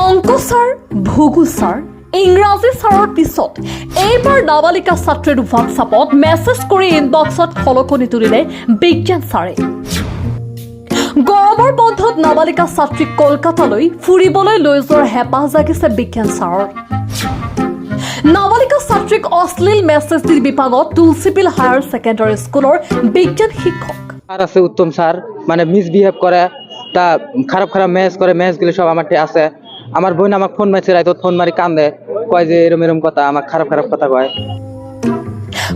অংক ছাৰ, ভূগোল ছাৰ, ইংৰাজী ছাৰৰ পিছত এইবাৰ নাবালিকা ছাত্ৰীৰ হোৱাটছআপত মেছেজ কৰি ইনবক্সত খলকনি তুলিলে বিজ্ঞান ছাৰে। গৰমৰ বন্ধত নাবালিকা ছাত্ৰীক কলকাতালৈ ফুৰিবলৈ লৈ যোৱাৰ হেঁপাহ জাগিছে বিজ্ঞান ছাৰৰ। নাবালিকা ছাত্ৰীক অশ্লীল মেছেজ দি বিপাঙত তুলসীবিল হায়াৰ ছেকেণ্ডাৰী স্কুলৰ বিজ্ঞান শিক্ষক। স্যার আছে উত্তম স্যার, মানে মিসবিহেভ করে, তা খারাপ খারাপ মেসেজ করে, মেসেজগুলো সব আমার আছে। আমার বোন আমাকে ফোন মারছে, রাইত ফোন মারি কান্দে, কয় যে এরম এরম কথা, আমার খারাপ খারাপ কথা কয়।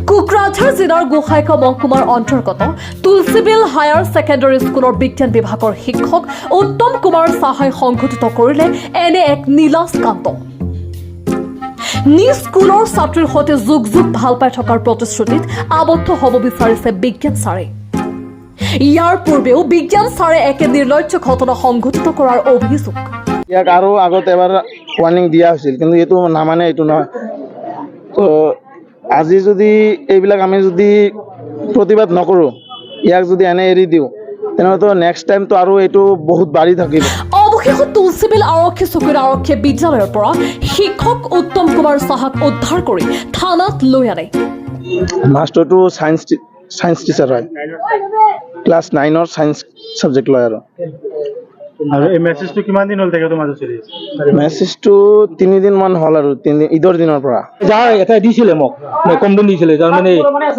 কোকৰাঝাৰ জিলাৰ গোসাইগাঁও মহকুমাৰ অন্তৰ্গত তুলসীবিল হায়াৰ ছেকেণ্ডাৰী স্কুলৰ বিজ্ঞান বিভাগৰ শিক্ষক উত্তম কুমাৰ সাহাই সংঘটিত কৰিলে এনে এক নীলাজ কাণ্ড। নিজ স্কুলৰ ছাত্ৰীৰ সৈতে যুগ যুগ ভাল পাই থকাৰ প্ৰতিশ্ৰুতিত আবদ্ধ হ'ব বিচাৰিছে বিজ্ঞান ছাৰে। ইয়াৰ পূৰ্বেও বিজ্ঞান ছাৰে একে নিৰ্লজ্জ ঘটনা সংঘটিত কৰাৰ অভিযোগ। ইয়াক আৰু আগত এবাৰ ৱাৰ্ণিং দিয়া হৈছিল, কিন্তু এইটো নামানে, এইটো নহয়। তো আজি যদি এইবিলাক আমি যদি প্ৰতিবাদ নকৰোঁ, ইয়াক যদি এনে এৰি দিওঁ, তেনেহ'লেতো নেক্সট টাইমটো আৰু এইটো বহুত বাঢ়ি থাকিব। অৱশেষত তুলসীবিল আৰক্ষী চকীৰ আৰক্ষীয়ে বিদ্যালয়ৰ পৰা শিক্ষক উত্তম কুমাৰ সাহাক উদ্ধাৰ কৰি থানাত লৈ আনে। মাষ্টৰটো চায়েন্স টিচাৰ হয়, ক্লাছ 9ৰ চায়েন্স ছাবজেক্ট লয়। আৰু এই মেছেজটো কিমান দিন হ'ল তেখেতৰ মাজত চলি আছে? মেছেজটো 3 দিনমান হ'ল, আৰু ঈদৰ দিনৰ পৰা। যাৰ এটা দিছিলে মোক কমপ্লেইন দিছিলে, যাৰ মানে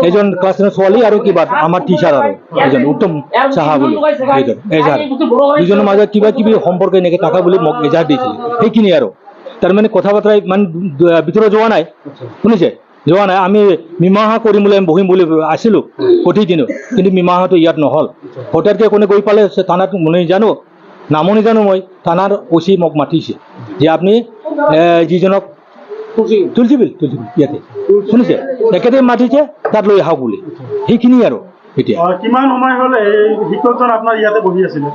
এজন ক্লাছ 10ৰ ছোৱালী আৰু কিবা আমাৰ টিচাৰ আৰু এজন উত্তম সাহা বুলি এজাৰ, দুজনৰ মাজত কিবা কিবি সম্পৰ্ক এনেকে থকা বুলি মোক এজাৰ দিছিলে। সেইখিনি আৰু তাৰমানে কথা বতৰা ইমান ভিতৰত যোৱা নাই, শুনিছে, যোৱা নাই। আমি মীমাংসা কৰিম বুলি বহিম বুলি আছিলোঁ প্ৰতিদিনো, কিন্তু মীমাংসাটো ইয়াত নহ'ল। হঠাৎকৈ কোনে গৈ পালে থানাত জানো, নামো নাজানো মই। থানাৰ ওচি মোক মাতিছে যে আপুনি যিজনক তুলসীবিল ইয়াতে শুনিছে, তেখেতে মাতিছে, তাত লৈ আহক বুলি। সেইখিনি আৰু এতিয়া কিমান সময় হ'ল এই শিক্ষকজন আপোনাৰ ইয়াতে বহি আছিলে?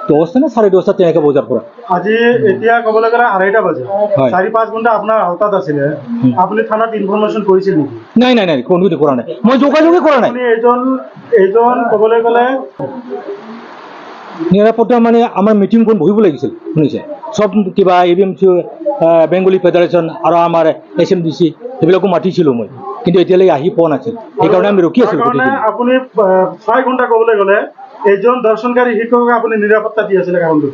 10টা নে 10:30 তেনেকৈ বজাৰ পৰা। আজি এতিয়া ক'বলৈ গ'লে 2:30 বাজে, 4-5 ঘণ্টা আপোনাৰ আওতাত আছিলে। আপুনি থানাত ইনফৰমেশ্যন কৰিছিল নেকি? নাই নাই নাই, কোনো কৰা নাই, মই যোগাযোগেই কৰা নাই। আপুনি এইজন ক'বলৈ গ'লে নিৰাপত্তা মানে আমাৰ মিটিং কোন বহিব লাগিছিল, শুনিছে, চব কিবা ABMC, বেংগলী ফেডাৰেশ্যন আৰু আমাৰ SMDC সেইবিলাকো মাতিছিলোঁ মই, কিন্তু এতিয়ালৈকে আহি পোৱা নাছিল। সেইকাৰণে আমি ৰখি আছিলোঁ। আপুনি 6 ঘণ্টা ক'বলৈ গ'লে এইজন দৰ্শনকাৰী শিক্ষকক আপুনি নিৰাপত্তা দি আছিলে, কাৰণটো?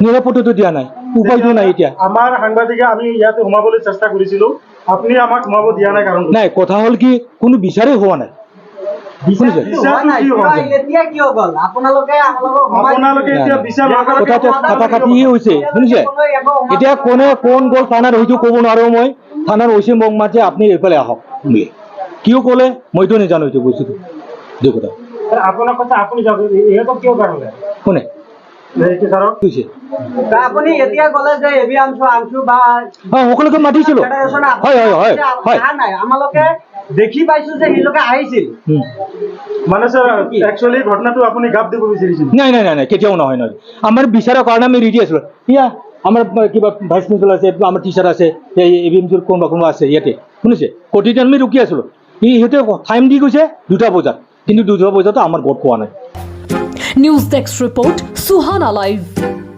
নিৰাপত্তাটো দিয়া নাই, উপায়টো নাই। এতিয়া আমাৰ সাংবাদিকে আমি ইয়াতে সোমাবলৈ চেষ্টা কৰিছিলোঁ, আপুনি আমাক সোমাব দিয়া নাই, কাৰণ নাই। কথা হ'ল কি, কোনো বিচাৰেই হোৱা নাই, শুনিছে। কথা কাটিয়ে হৈছে, শুনিছে। এতিয়া কোনে কোন গ'ল থানাত হয়তো ক'ব নোৱাৰোঁ মই। থানাৰ ওচি মোক মাতে, আপুনি এইফালে আহক বুলি। কিয় ক'লে মইতো নাজানো এইটো বস্তুটো। কথা আপোনাৰ কথা আপুনি ইহঁতক কিয় কাৰণে কোনে আপুনি এতিয়া ক'লে যে আংশু বা সকলোকে মাতিছিলোঁ। হয় হয় হয় হয়, আমালোকে দেখি পাইছো যে তেওঁলোকে আহিছিল। মানে স্যাৰ একচুৱেলি ঘটনাটো আপুনি গাপ দিব বিচাৰিছিল? নাই নাই নাই নাই, কেতিয়াও নহয় নহয়। আমাৰ বিচাৰৰ কাৰণে আমি ৰেডি আছিলোঁ। ইয়া আমাৰ কিবা ভাইচ প্ৰিন্সিপাল আছে, আমাৰ টিচাৰ আছে, ABMCৰ কোনোবা আছে ইয়াতে, শুনিছে। প্ৰতিদিন আমি ৰখি আছিলোঁ। সিহঁতে টাইম দি গৈছে 2টা বজাত, কিন্তু 2টা বজাতো আমাৰ ভোট পোৱা নাই। News desk report, Suhana live.